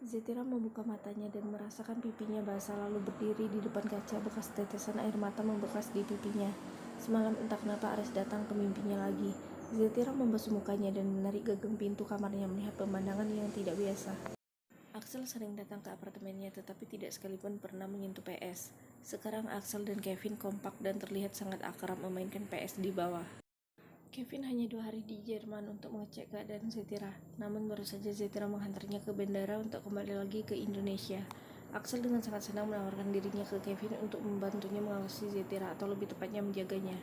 Zetira membuka matanya dan merasakan pipinya basah lalu berdiri di depan kaca bekas tetesan air mata membekas di pipinya. Semalam entah kenapa Ares datang ke mimpinya lagi. Zetira membasuh mukanya dan menarik gagang pintu kamarnya melihat pemandangan yang tidak biasa. Axel sering datang ke apartemennya tetapi tidak sekalipun pernah menyentuh PS. Sekarang Axel dan Kevin kompak dan terlihat sangat akrab memainkan PS di bawah. Kevin hanya 2 hari di Jerman untuk mengecek keadaan Zetira, namun baru saja Zetira menghantarnya ke bandara untuk kembali lagi ke Indonesia. Axel dengan sangat senang menawarkan dirinya ke Kevin untuk membantunya mengawasi Zetira atau lebih tepatnya menjaganya.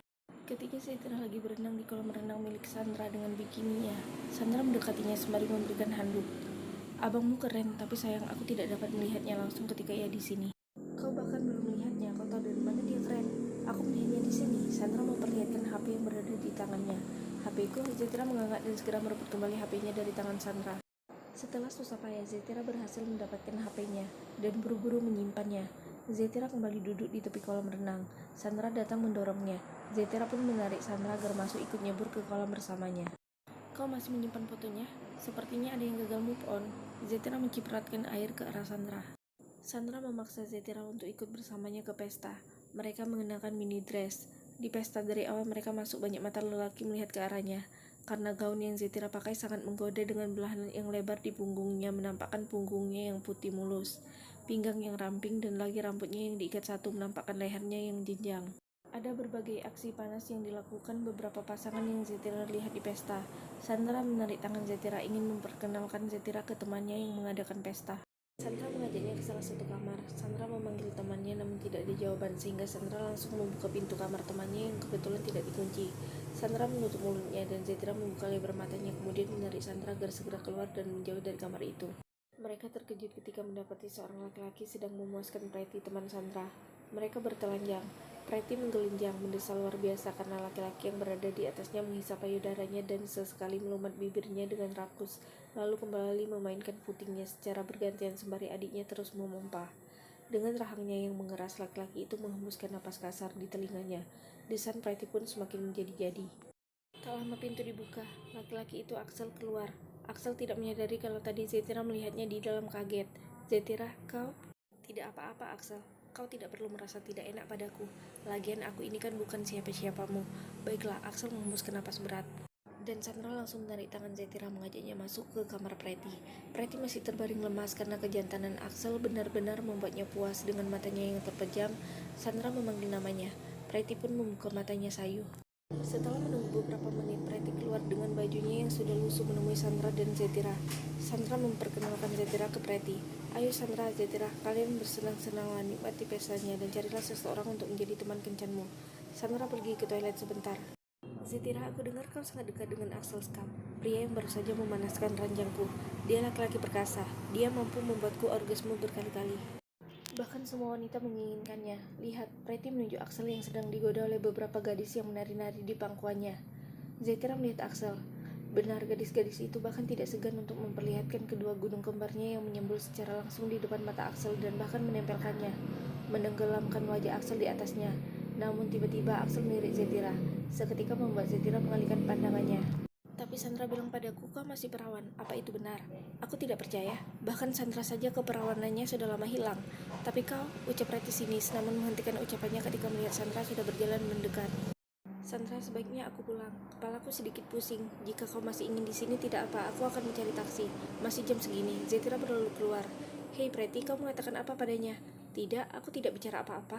Ketika Zetira lagi berenang di kolam renang milik Sandra dengan bikininya, Sandra mendekatinya sembari memberikan handuk. Abangmu keren, tapi sayang aku tidak dapat melihatnya langsung ketika ia di sini. Kau bahkan belum melihatnya, kau tahu dari mana dia keren? Aku melihatnya di sini. Sandra memperlihatkan HP yang berada di tangannya. HP-ku, Zetira mengangkat dan segera merebut kembali HP-nya dari tangan Sandra. Setelah susah payah, Zetira berhasil mendapatkan HP-nya dan buru-buru menyimpannya. Zetira kembali duduk di tepi kolam renang. Sandra datang mendorongnya. Zetira pun menarik Sandra agar masuk ikut nyebur ke kolam bersamanya. Kau masih menyimpan fotonya? Sepertinya ada yang gagal move on. Zetira mencipratkan air ke arah Sandra. Sandra memaksa Zetira untuk ikut bersamanya ke pesta. Mereka mengenakan mini dress. Di pesta dari awal mereka masuk banyak mata lelaki melihat ke arahnya. Karena gaun yang Zetira pakai sangat menggoda dengan belahan yang lebar di punggungnya menampakkan punggungnya yang putih mulus, pinggang yang ramping dan lagi rambutnya yang diikat satu menampakkan lehernya yang jenjang. Ada berbagai aksi panas yang dilakukan beberapa pasangan yang Zetira lihat di pesta. Sandra menarik tangan Zetira ingin memperkenalkan Zetira ke temannya yang mengadakan pesta. Sandra mengajaknya ke salah satu kamar. Sandra memanggil temannya namun tidak ada jawaban sehingga Sandra langsung membuka pintu kamar temannya yang kebetulan tidak dikunci. Sandra menutup mulutnya dan Zetira membuka lebar matanya kemudian menarik Sandra agar segera keluar dan menjauh dari kamar itu. Mereka terkejut ketika mendapati seorang laki-laki sedang memuaskan Preti teman Sandra. Mereka bertelanjang. Preti menggelinjang mendesah luar biasa karena laki-laki yang berada di atasnya menghisap payudaranya dan sesekali melumat bibirnya dengan rakus, lalu kembali memainkan putingnya secara bergantian sembari adiknya terus memompa. Dengan rahangnya yang mengeras, laki-laki itu menghembuskan napas kasar di telinganya. Desain Preti pun semakin menjadi-jadi. Tak lama pintu dibuka, laki-laki itu Axel keluar. Axel tidak menyadari kalau tadi Zetira melihatnya di dalam kaget. Zetira, kau? Tidak apa-apa, Axel. Kau tidak perlu merasa tidak enak padaku. Lagian aku ini kan bukan siapa-siapamu. Baiklah, Axel menghembuskan napas berat. Dan Sandra langsung menarik tangan Zetira mengajaknya masuk ke kamar Preti. Preti masih terbaring lemas karena kejantanan Axel benar-benar membuatnya puas. Dengan matanya yang terpejam, Sandra memanggil namanya. Preti pun membuka matanya sayu. Setelah menunggu beberapa menit, Preti keluar dengan bajunya yang sudah lusuh menemui Sandra dan Zetira. Sandra memperkenalkan Zetira ke Preti. Ayo Sandra, Zetira, kalian bersenang-senanglah nikmati pestanya dan carilah seseorang untuk menjadi teman kencanmu. Sandra pergi ke toilet sebentar. Zetira, aku dengar kau sangat dekat dengan Axel Skam, pria yang baru saja memanaskan ranjangku. Dia laki-laki perkasa. Dia mampu membuatku orgasme berkali-kali. Bahkan semua wanita menginginkannya. Lihat, Preti menunjuk Axel yang sedang digoda oleh beberapa gadis yang menari-nari di pangkuannya. Zetira melihat Axel. Benar, gadis-gadis itu bahkan tidak segan untuk memperlihatkan kedua gunung kembarnya yang menyembul secara langsung di depan mata Axel dan bahkan menempelkannya, menenggelamkan wajah Axel di atasnya. Namun tiba-tiba Axel melirik Zetira, seketika membuat Zetira mengalihkan pandangannya. Tapi Sandra bilang padaku kau masih perawan, apa itu benar? Aku tidak percaya, bahkan Sandra saja keperawanannya sudah lama hilang. Tapi kau, ucap Preti sinis, namun menghentikan ucapannya ketika melihat Sandra sudah berjalan mendekat. Sandra, sebaiknya aku pulang. Kepalaku sedikit pusing. Jika kau masih ingin di sini tidak apa, aku akan mencari taksi. Masih jam segini. Zetira berlalu keluar. Hei Preti, kau mengatakan apa padanya? Tidak, aku tidak bicara apa-apa.